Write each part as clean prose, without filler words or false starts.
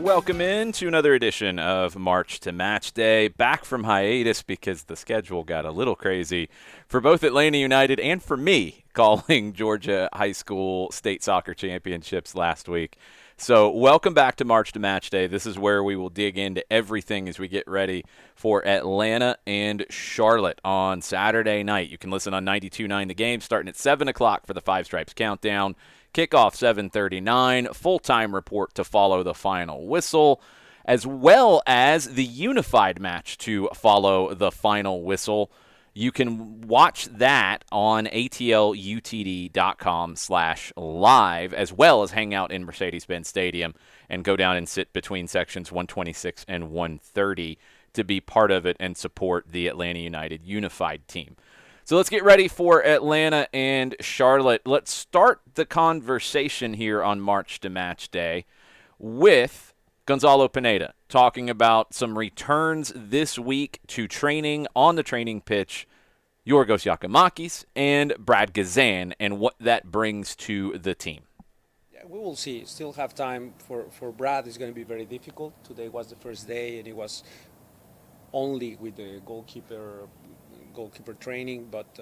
Welcome in to another edition of March to Matchday. Back from hiatus because the schedule got a little crazy for both Atlanta United and for me calling Georgia High School State Soccer Championships last week. So welcome back to March to Matchday. This is where we will dig into everything as we get ready for Atlanta and Charlotte on Saturday night. You can listen on 92.9 The Game starting at 7 o'clock for the Five Stripes Countdown. Kickoff 7:39, full-time report to follow the final whistle, as well as the unified match to follow the final whistle. You can watch that on atlutd.com/live, as well as hang out in Mercedes-Benz Stadium and go down and sit between sections 126 and 130 to be part of it and support the Atlanta United unified team. So let's get ready for Atlanta and Charlotte. Let's start the conversation here on March to Match Day with Gonzalo Pineda talking about some returns this week to training on the training pitch, Yorgos Yakimakis and Brad Gazan, and what that brings to the team. Yeah, we will see. Still have time for Brad. It's going to be very difficult. Today was the first day, and it was only with the goalkeeper training, but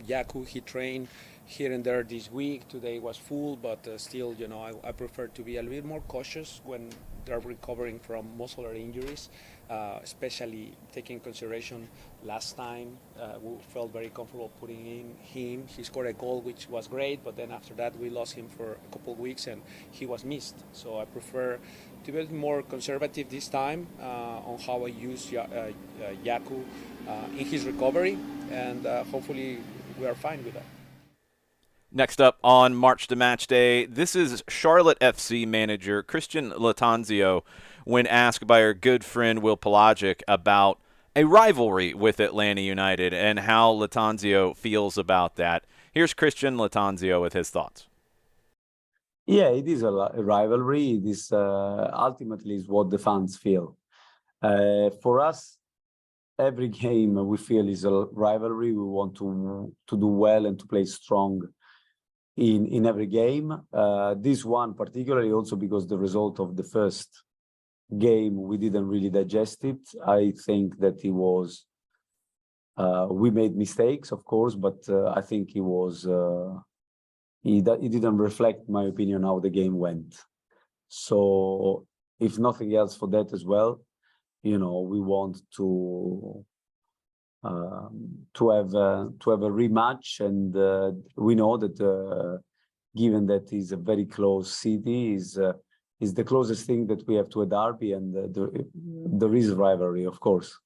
Yaku, he trained here and there this week. Today was full, but still, I prefer to be a little bit more cautious when they're recovering from muscular injuries, especially taking consideration last time. We felt very comfortable putting in him. He scored a goal, which was great, but then after that we lost him for a couple of weeks and he was missed. So I prefer to be more conservative this time on how I use Yaku in his recovery, and hopefully we are fine with that. Next up on March to Match Day, this is Charlotte FC manager Christian Latanzio when asked by our good friend Will Pelagic about a rivalry with Atlanta United and how Latanzio feels about that. Here's Christian Latanzio with his thoughts. Yeah, it is a rivalry. It is ultimately is what the fans feel. For us, every game we feel is a rivalry. We want to do well and to play strong in every game. This one particularly also because the result of the first game, we didn't really digest it. I think that it was, we made mistakes, of course, but I think it was, it didn't reflect, my opinion, how the game went. So if nothing else for that as well, we want to have a rematch, and we know that given that it's a very close city, is the closest thing that we have to a derby, and there is rivalry, of course.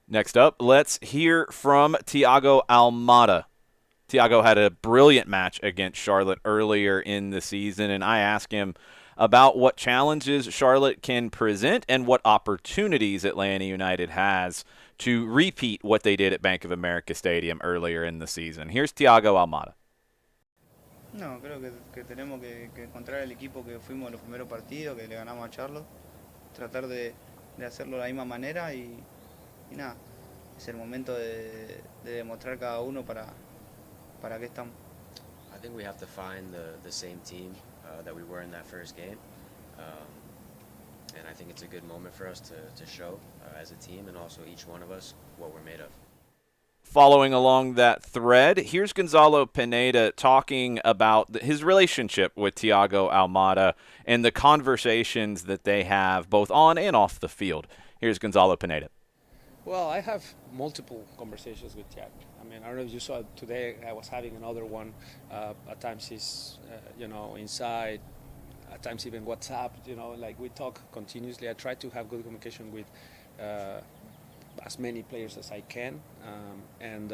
Next up, let's hear from Thiago Almada. Thiago had a brilliant match against Charlotte earlier in the season, and I asked him about what challenges Charlotte can present and what opportunities Atlanta United has to repeat what they did at Bank of America Stadium earlier in the season. Here's Thiago Almada. No, creo que tenemos que encontrar el equipo que fuimos en los primeros partidos, que le ganamos a Charlotte, tratar de hacerlo de la misma manera y nada, es el momento de demostrar cada uno para qué estamos. I think we have to find the same team that we were in that first game. And I think it's a good moment for us to show as a team, and also each one of us what we're made of. Following along that thread, here's Gonzalo Pineda talking about his relationship with Thiago Almada and the conversations that they have both on and off the field. Here's Gonzalo Pineda. Well, I have multiple conversations with Thiago. I mean, I don't know if you saw today, I was having another one. At times he's, inside. At times even WhatsApp, like we talk continuously. I try to have good communication with as many players as I can. And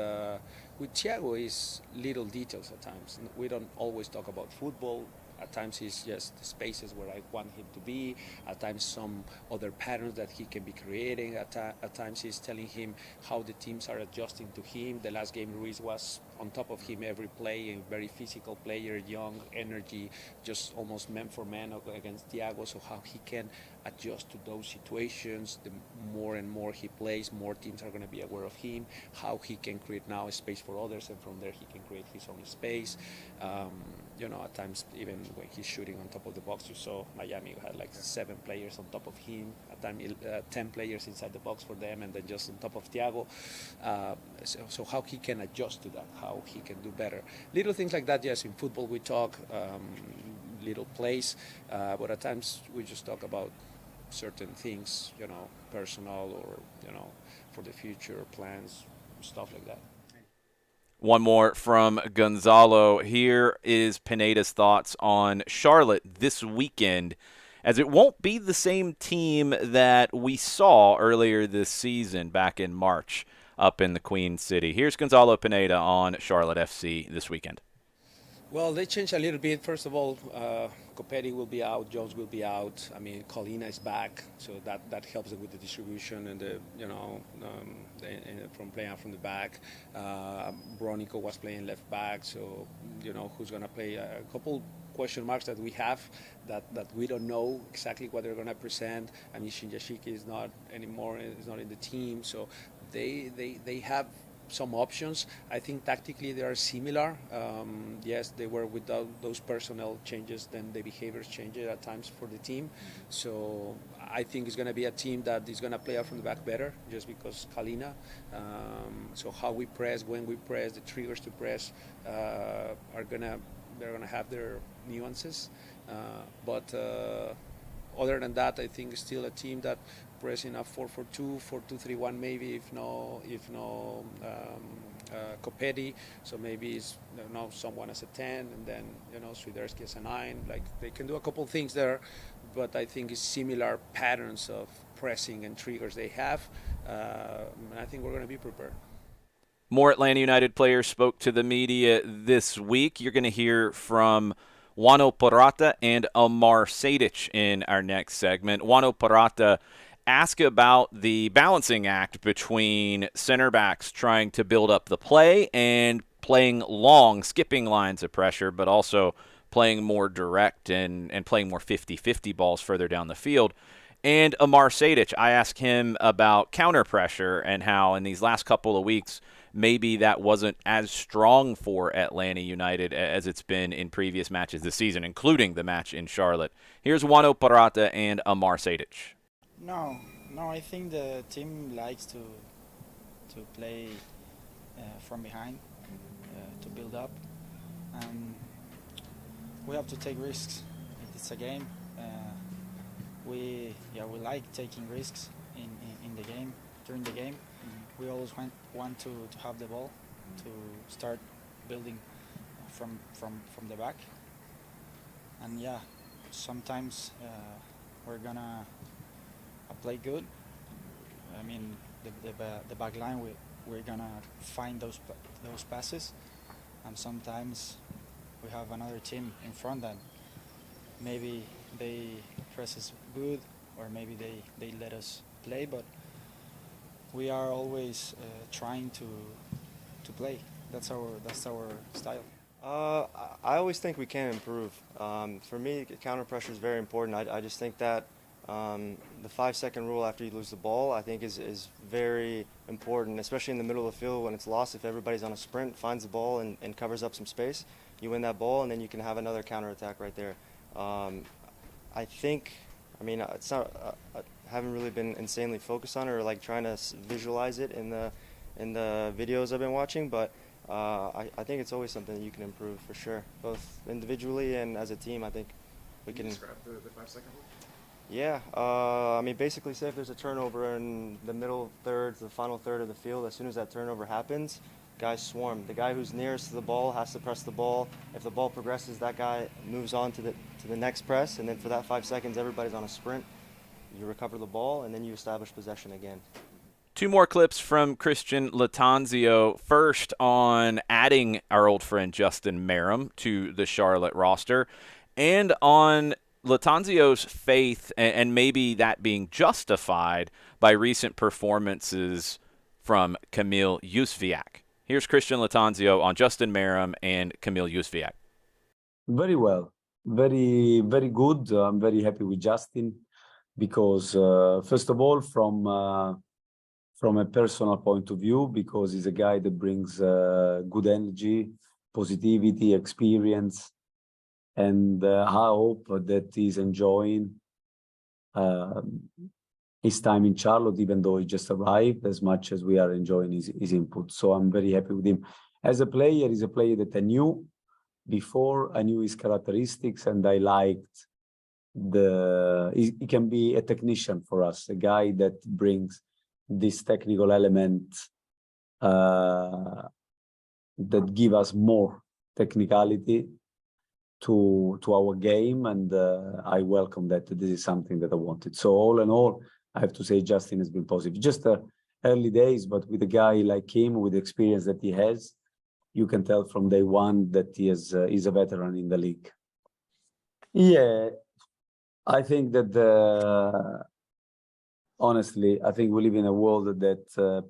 with Thiago, it's little details at times. We don't always talk about football. At times it's just the spaces where I want him to be. At times some other patterns that he can be creating. At times he's telling him how the teams are adjusting to him. The last game Ruiz was on top of him every play, a very physical player, young, energy, just almost man for man against Thiago. So how he can adjust to those situations. The more and more he plays, more teams are going to be aware of him. How he can create now a space for others, and from there he can create his own space. at times even when he's shooting on top of the box, you saw Miami had like 7 players on top of him, at times 10 players inside the box for them, and then just on top of Thiago. So how he can adjust to that, how he can do better. Little things like that, yes, in football we talk little plays, but at times we just talk about certain things, personal or, for the future plans, stuff like that. One more from Gonzalo. Here is Pineda's thoughts on Charlotte this weekend, as it won't be the same team that we saw earlier this season back in March up in the Queen City. Here's Gonzalo Pineda on Charlotte FC this weekend. Well, they changed a little bit. First of all, Copetti will be out, Jones will be out. I mean, Colina is back, so that helps them with the distribution and from playing out from the back. Bronico was playing left back, so who's going to play? A couple question marks that we have that we don't know exactly what they're going to present. I mean, Shinjashiki is not anymore; is not in the team, so they have some options. I think tactically they are similar. Yes, they were without those personnel changes, then the behaviors change at times for the team. So I think it's going to be a team that is going to play out from the back better, just because Kalina. So how we press, when we press, the triggers to press they're gonna have their nuances. But other than that, I think it's still a team that pressing a 4-4-2, 4-2-3-1 maybe, if no Copetti, so maybe it's someone as a 10 and then Swiderski as a 9. Like they can do a couple things there, but I think it's similar patterns of pressing and triggers they have, and I think we're going to be prepared. More Atlanta United players spoke to the media this week. You're going to hear from Juano Purata and Amar Sejdic in our next segment. Juano Purata ask about the balancing act between center backs trying to build up the play and playing long, skipping lines of pressure, but also playing more direct and playing more 50-50 balls further down the field. And Amar Sejdic, I asked him about counter pressure and how in these last couple of weeks maybe that wasn't as strong for Atlanta United as it's been in previous matches this season, including the match in Charlotte. Here's Juano Purata and Amar Sejdic. No, I think the team likes to play from behind, to build up, and we have to take risks. It's a game. We like taking risks in the game, during the game. We always want to have the ball, to start building from the back, and sometimes we're gonna play good. I mean, the back line, we're gonna find those passes, and sometimes we have another team in front that maybe they press us good, or maybe they let us play, but we are always trying to play. That's our style. I always think we can improve. For me, counter pressure is very important. I just think that the 5-second rule after you lose the ball, I think is very important, especially in the middle of the field when it's lost. If everybody's on a sprint, finds the ball and covers up some space, you win that ball, and then you can have another counter attack right there. It's not. I haven't really been insanely focused on it or like trying to visualize it in the videos I've been watching, but I think it's always something that you can improve for sure, both individually and as a team. I think we can. Describe the 5-second rule? Yeah, basically, say if there's a turnover in the middle third, the final third of the field, as soon as that turnover happens, guys swarm. The guy who's nearest to the ball has to press the ball. If the ball progresses, that guy moves on to the next press, and then for that 5 seconds, everybody's on a sprint. You recover the ball, and then you establish possession again. Two more clips from Christian Latanzio. First on adding our old friend Justin Merrim to the Charlotte roster, and on Latanzio's faith and maybe that being justified by recent performances from Kamil Jóźwiak. Here's Christian Latanzio on Justin Merrim and Kamil Jóźwiak. Very well. Very, very good. I'm very happy with Justin because, first of all, from a personal point of view, because he's a guy that brings good energy, positivity, experience. And I hope that he's enjoying his time in Charlotte, even though he just arrived, as much as we are enjoying his input. So I'm very happy with him. As a player, he's a player that I knew before. I knew his characteristics, and I liked he can be a technician for us, a guy that brings this technical element that give us more technicality to our game, and I welcome that. This is something that I wanted. So all in all, I have to say Justin has been positive. Just early days, but with a guy like him, with the experience that he has, you can tell from day one that he's a veteran in the league. Yeah, I think that honestly, I think we live in a world that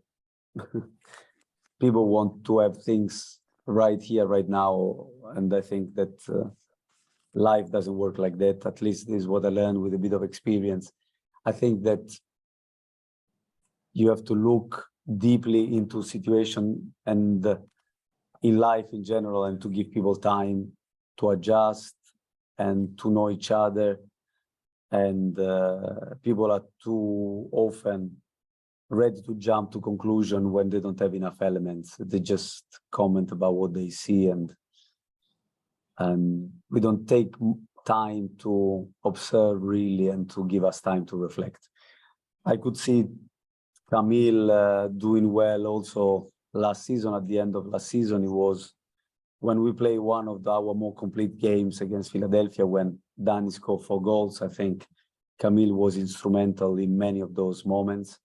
people want to have things right here, right now, and I think that life doesn't work like that. At least this is what I learned with a bit of experience. I think that you have to look deeply into situation and in life in general, and to give people time to adjust and to know each other. And people are too often ready to jump to conclusion when they don't have enough elements. They just comment about what they see, and we don't take time to observe really and to give us time to reflect. I could see Camille doing well also last season. At the end of last season, it was when we played one of our more complete games against Philadelphia, when Danny scored 4 goals. I think Camille was instrumental in many of those moments.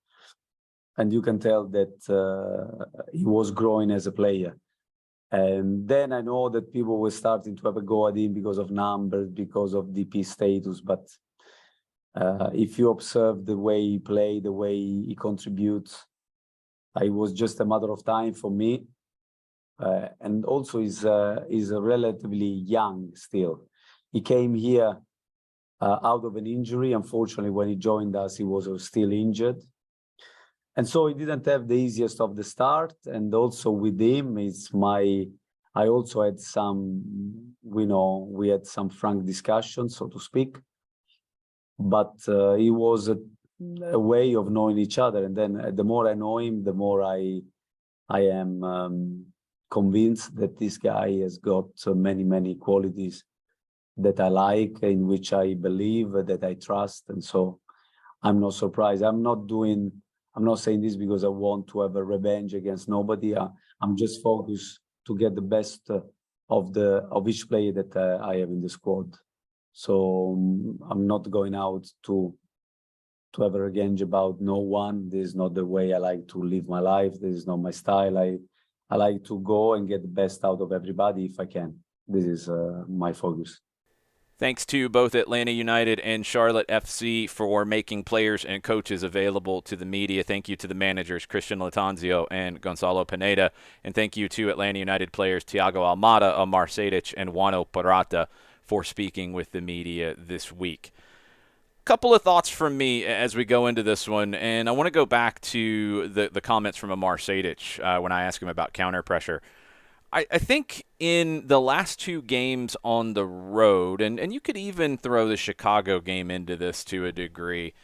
And you can tell that he was growing as a player. And then I know that people were starting to have a go at him because of numbers, because of DP status. But if you observe the way he played, the way he contributes, it was just a matter of time for me. And also he's relatively young still. He came here out of an injury. Unfortunately, when he joined us, he was still injured. And so he didn't have the easiest of the start. And also with him, I also had we had some frank discussions, so to speak. But it was a way of knowing each other. And then the more I know him, the more I am convinced that this guy has got many, many qualities that I like, in which I believe, that I trust. And so I'm not surprised. I'm not saying this because I want to have a revenge against nobody. I'm just focused to get the best of each player that I have in the squad. So I'm not going out to have a revenge about no one. This is not the way I like to live my life. This is not my style. I like to go and get the best out of everybody if I can. This is my focus. Thanks to both Atlanta United and Charlotte FC for making players and coaches available to the media. Thank you to the managers, Christian Latanzio and Gonzalo Pineda. And thank you to Atlanta United players Thiago Almada, Amar Sejdic, and Juano Parata for speaking with the media this week. Couple of thoughts from me as we go into this one, and I want to go back to the comments from Amar Sejdic when I asked him about counter pressure. I think in the last 2 games on the road, and you could even throw the Chicago game into this to a degree,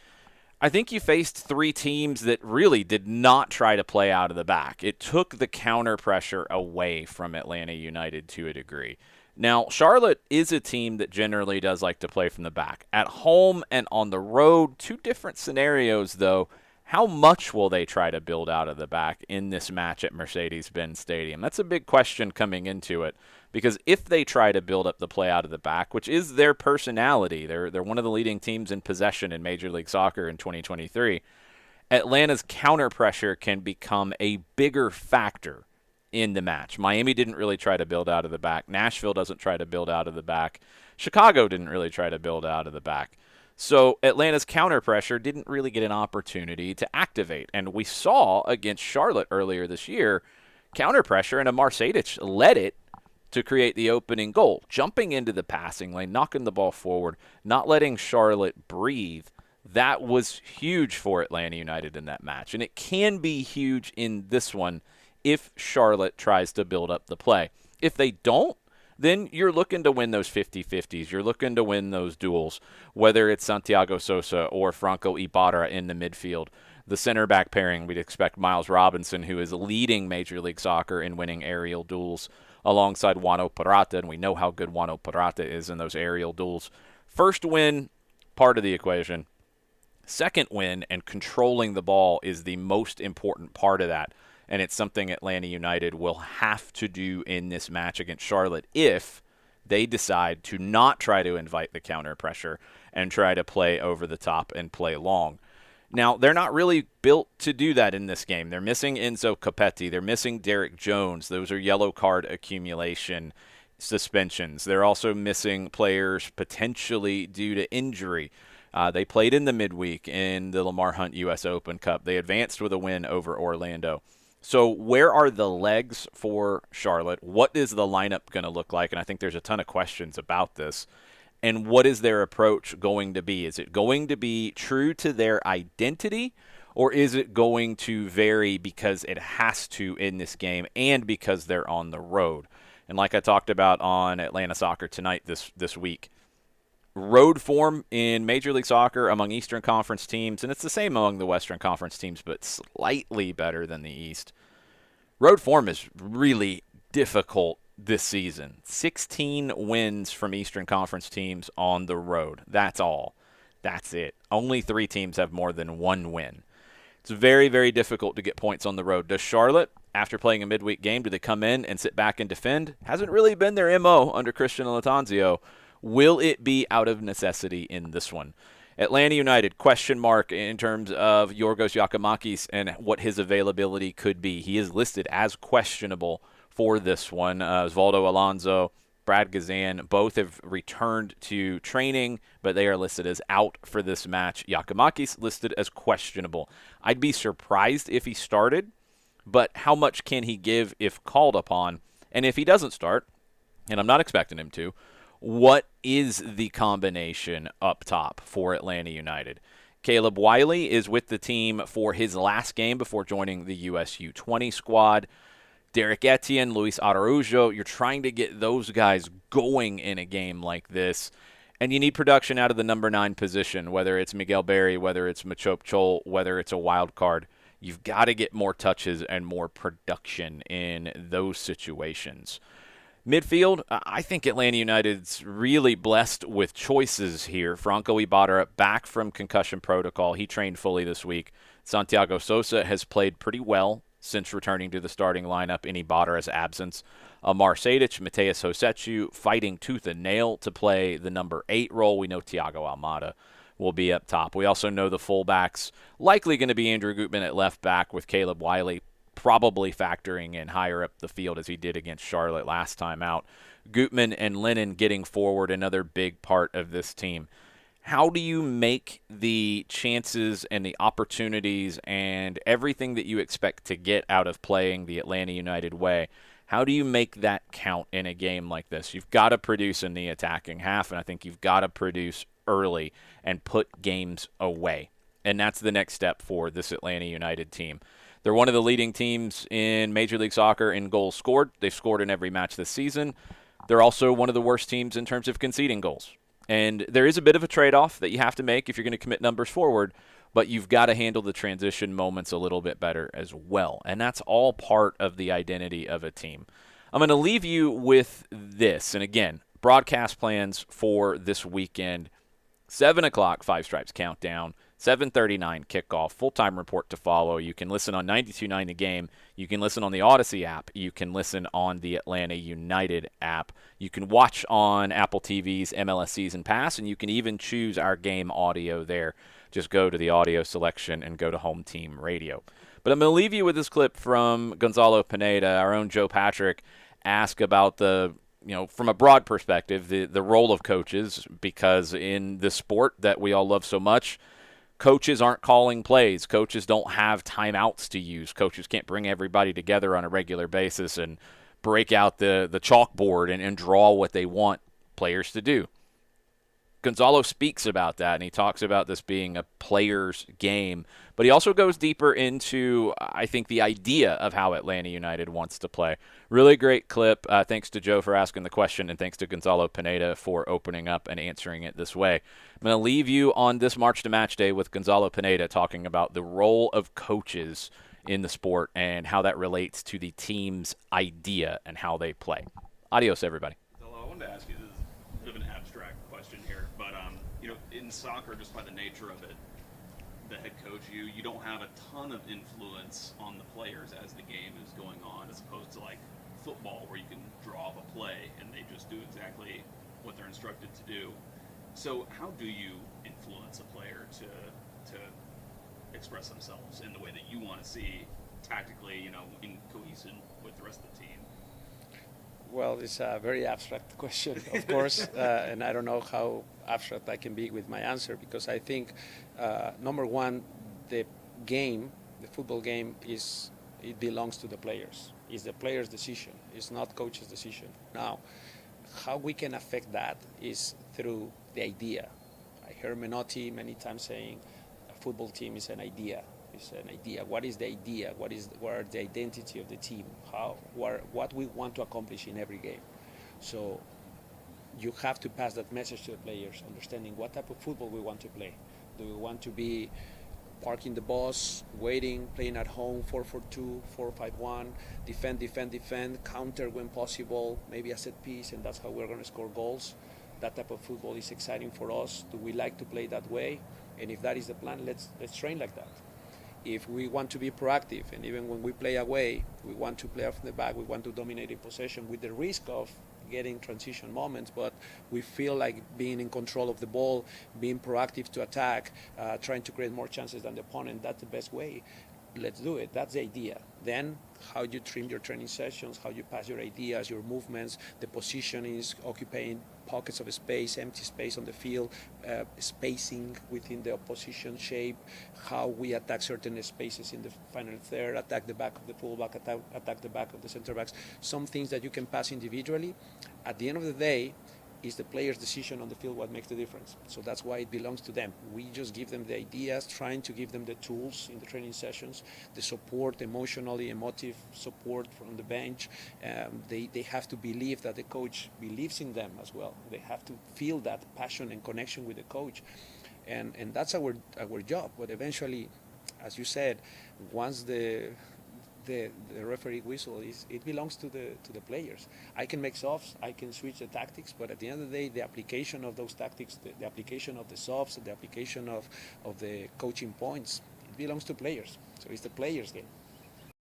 I think you faced 3 teams that really did not try to play out of the back. It took the counter pressure away from Atlanta United to a degree. Now, Charlotte is a team that generally does like to play from the back. At home and on the road, 2 different scenarios, though. How much will they try to build out of the back in this match at Mercedes-Benz Stadium? That's a big question coming into it, because if they try to build up the play out of the back, which is their personality, they're one of the leading teams in possession in Major League Soccer in 2023, Atlanta's counter pressure can become a bigger factor in the match. Miami didn't really try to build out of the back. Nashville doesn't try to build out of the back. Chicago didn't really try to build out of the back. So Atlanta's counter pressure didn't really get an opportunity to activate. And we saw against Charlotte earlier this year, counter pressure, and Amar Sejdic led it to create the opening goal, jumping into the passing lane, knocking the ball forward, not letting Charlotte breathe. That was huge for Atlanta United in that match. And it can be huge in this one if Charlotte tries to build up the play. If they don't, then you're looking to win those 50-50s. You're looking to win those duels, whether it's Santiago Sosa or Franco Ibarra in the midfield. The center back pairing, we'd expect Miles Robinson, who is leading Major League Soccer in winning aerial duels, alongside Juano Purata, and we know how good Juano Purata is in those aerial duels. First win, part of the equation. Second win and controlling the ball is the most important part of that, and it's something Atlanta United will have to do in this match against Charlotte if they decide to not try to invite the counter pressure and try to play over the top and play long. Now, they're not really built to do that in this game. They're missing Enzo Capetti. They're missing Derek Jones. Those are yellow card accumulation suspensions. They're also missing players potentially due to injury. They played in the midweek in the Lamar Hunt U.S. Open Cup. They advanced with a win over Orlando. So where are the legs for Charlotte? What is the lineup going to look like? And I think there's a ton of questions about this. And what is their approach going to be? Is it going to be true to their identity, or is it going to vary because it has to in this game and because they're on the road? And like I talked about on Atlanta Soccer Tonight this week, road form in Major League Soccer among Eastern Conference teams, and it's the same among the Western Conference teams, but slightly better than the East. Road form is really difficult this season. 16 wins from Eastern Conference teams on the road. That's all. That's it. Only 3 teams have more than 1 win. It's very, very difficult to get points on the road. Does Charlotte, after playing a midweek game, do they come in and sit back and defend? Hasn't really been their MO under Christian Latanzio. Will it be out of necessity in this one? Atlanta United, question mark in terms of Yorgos Giacomakis and what his availability could be. He is listed as questionable for this one. Osvaldo Alonso, Brad Gazan, both have returned to training, but they are listed as out for this match. Giacomakis listed as questionable. I'd be surprised if he started, but how much can he give if called upon? And if he doesn't start, and I'm not expecting him to, what is the combination up top for Atlanta United? Caleb Wiley is with the team for his last game before joining the US U20 squad. Derek Etienne, Luis Araujo, you're trying to get those guys going in a game like this. And you need production out of the number 9 position, whether it's Miguel Berry, whether it's Machop Chol, whether it's a wild card. You've got to get more touches and more production in those situations. Midfield, I think Atlanta United's really blessed with choices here. Franco Ibarra back from concussion protocol. He trained fully this week. Santiago Sosa has played pretty well since returning to the starting lineup in Ibarra's absence. Amar Sejdic, Mateus Hosechu fighting tooth and nail to play the number 8 role. We know Thiago Almada will be up top. We also know the fullbacks likely going to be Andrew Gutman at left back with Caleb Wiley probably factoring in higher up the field as he did against Charlotte last time out. Gutman and Lennon getting forward, another big part of this team. How do you make the chances and the opportunities and everything that you expect to get out of playing the Atlanta United way? How do you make that count in a game like this? You've got to produce in the attacking half, and I think you've got to produce early and put games away. And that's the next step for this Atlanta United team. They're one of the leading teams in Major League Soccer in goals scored. They've scored in every match this season. They're also one of the worst teams in terms of conceding goals. And there is a bit of a trade-off that you have to make if you're going to commit numbers forward, but you've got to handle the transition moments a little bit better as well. And that's all part of the identity of a team. I'm going to leave you with this. And again, broadcast plans for this weekend. 7 o'clock, Five Stripes Countdown. 7:39 kickoff, full-time report to follow. You can listen on 92.9 The Game. You can listen on the Odyssey app. You can listen on the Atlanta United app. You can watch on Apple TV's MLS Season Pass, and you can even choose our game audio there. Just go to the audio selection and go to Home Team Radio. But I'm going to leave you with this clip from Gonzalo Pineda, our own Joe Patrick, ask about from a broad perspective, the role of coaches, because in the sport that we all love so much, coaches aren't calling plays. Coaches don't have timeouts to use. Coaches can't bring everybody together on a regular basis and break out the chalkboard and draw what they want players to do. Gonzalo speaks about that, and he talks about this being a player's game. But he also goes deeper into, I think, the idea of how Atlanta United wants to play. Really great clip. Thanks to Joe for asking the question, and thanks to Gonzalo Pineda for opening up and answering it this way. I'm going to leave you on this March to Match Day with Gonzalo Pineda talking about the role of coaches in the sport and how that relates to the team's idea and how they play. Adios, everybody. I wanted to ask you, this is a bit of an abstract question here, but in soccer, just by the nature of it, the head coach, you don't have a ton of influence on the players as the game is going on, as opposed to like football, where you can draw up a play and they just do exactly what they're instructed to do. So how do you influence a player to express themselves in the way that you want to see tactically, in cohesion with the rest of the team? Well, it's a very abstract question, of course, and I don't know how abstract I can be with my answer, because I think, number one, the football game, it belongs to the players. It's the players' decision. It's not coach's decision. Now, how we can affect that is through the idea. I heard Menotti many times saying a football team is an idea. It's an idea. What is the idea? What are the identity of the team? What we want to accomplish in every game. So you have to pass that message to the players, understanding what type of football we want to play. Do we want to be parking the bus, waiting, playing at home, 4-4-2, 4-5-1, defend, counter when possible, maybe a set piece, and that's how we're going to score goals. That type of football is exciting for us. Do we like to play that way? And if that is the plan, let's train like that. If we want to be proactive, and even when we play away, we want to play off the back, we want to dominate in possession with the risk of getting transition moments, but we feel like being in control of the ball, being proactive to attack, trying to create more chances than the opponent, that's the best way. Let's do it. That's the idea. Then how you trim your training sessions, how you pass your ideas, your movements, the positionings, occupying pockets of space, empty space on the field, spacing within the opposition shape, how we attack certain spaces in the final third, attack the back of the fullback, attack the back of the center backs. Some things that you can pass individually. At the end of the day, is the player's decision on the field what makes the difference. So that's why it belongs to them. We just give them the ideas, trying to give them the tools in the training sessions, the support, emotive support from the bench. They have to believe that the coach believes in them as well. They have to feel that passion and connection with the coach. And that's our job. But eventually, as you said, once the referee whistle it belongs to the players. I can make softs, I can switch the tactics, but at the end of the day, the application of those tactics, the application of the softs, the application of the coaching points, it belongs to players. So it's the players' game.